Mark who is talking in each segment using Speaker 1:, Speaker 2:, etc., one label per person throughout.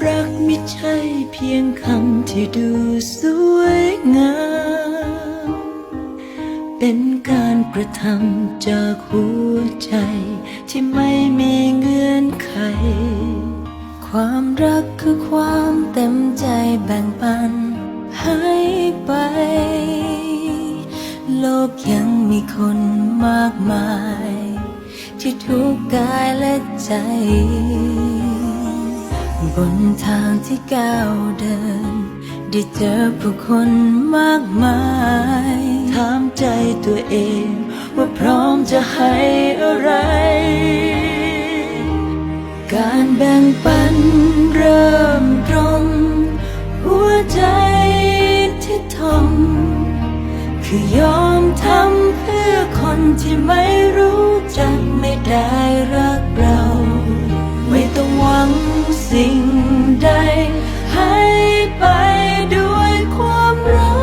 Speaker 1: รักไม่ใช่เพียงคำที่ดูสวยงามเป็นการกระทำจากหัวใจที่ไม่มีเงื่อนไขความรักคือความเต็มใจแบ่งปันให้ไปโลกยังมีคนมากมายที่ทุกข์กายและใจบนทางที่ก้าวเดินได้เจอผู้คนมากมายถามใจตัวเองว่าพร้อมจะให้อะไรการแบ่งปันเริ่มตรงหัวใจที่ทนคือยอมทำเพื่อคนที่ไม่รู้จักไม่ได้รักเราไม่ต้องหวังสิ่งใดให้ไปด้วยความรั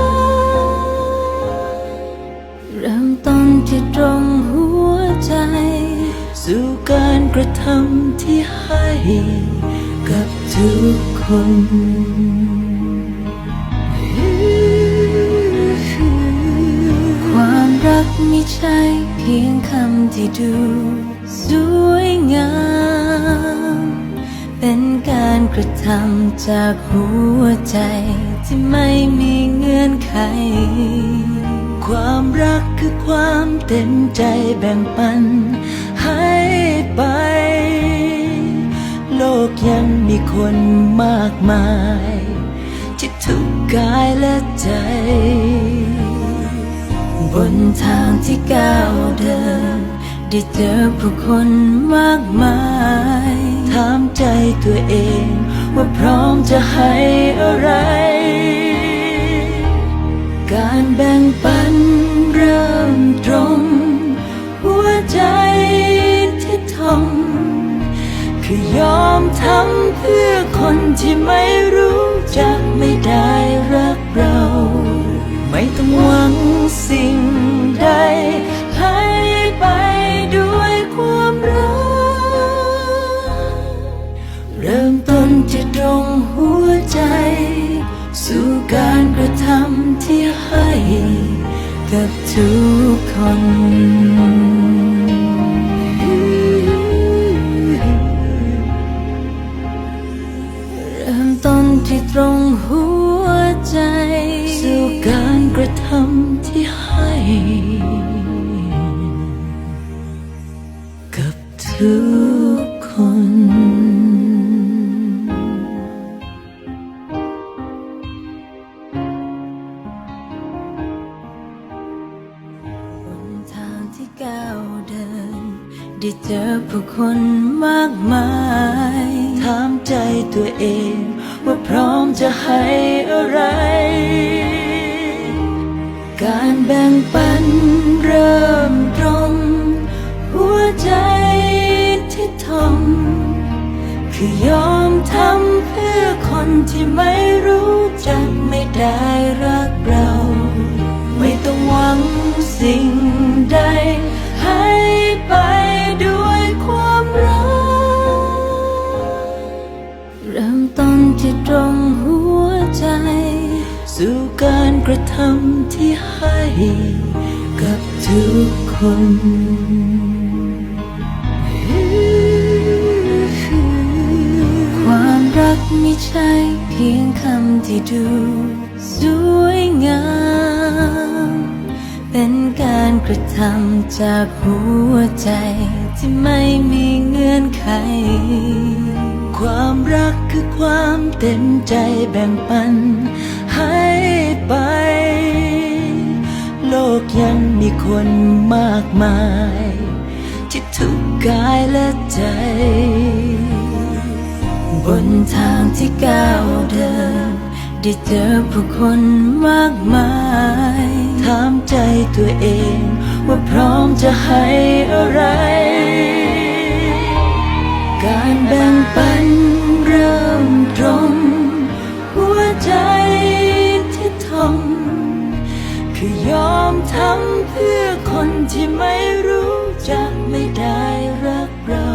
Speaker 1: กเริ่มต้นที่ตรงหัวใจสู่การกระทำที่ให้กับทุกคนความรักไม่ใช่เพียงคำที่ดูสวยงามเป็นการกระทำจากหัวใจที่ไม่มีเงื่อนไขความรักคือความเต็มใจแบ่งปันให้ไปโลกยังมีคนมากมายที่ทุกข์กายและใจบนทางที่ก้าวเดินได้เจอผู้คนมากมายถามใจตัวเองว่าพร้อมจะให้อะไรการแบ่งปันเริ่มตรงหัวใจที่ทนคือยอมทำเพื่อคนที่ไม่รู้จักไม่ได้รักเราไม่ต้องหวังสิ่งใดให้ไปด้วยความรักเริ่มต้นที่ตรงหัวใจสู่การกระทำที่ให้กับทุกคนเริ่มต้นที่ตรงหัวใจสู่การกระทำที่ให้กับทุกคนบนทางที่ก้าวเดินได้เจอผู้คนมากมายถามใจตัวเองว่าพร้อมจะให้อะไรการแบ่งปันเริ่มตรงหัวใจที่ทนคือยอมทำเพื่อคนที่ไม่รู้จักไม่ได้รักเราไม่ต้องหวังสิ่งใดให้ไปด้วยความรักเริ่มต้นที่ตรงหัวใจสู่การกระทำที่ให้กับทุกคนความรักไม่ใช่เพียงคำที่ดูสวยงามเป็นการกระทำจากหัวใจที่ไม่มีเงื่อนไขความรักคือความเต็มใจแบ่งปันให้ไปโลกยังมีคนมากมายที่ทุกข์กายและใจบนทางที่ก้าวเดินได้เจอผู้คนมากมายถามใจตัวเองว่าพร้อมจะให้อะไรการแบ่งปันเริ่มตรงหัวใจที่ทนคือยอมทำเพื่อคนที่ไม่รู้จักไม่ได้รักเรา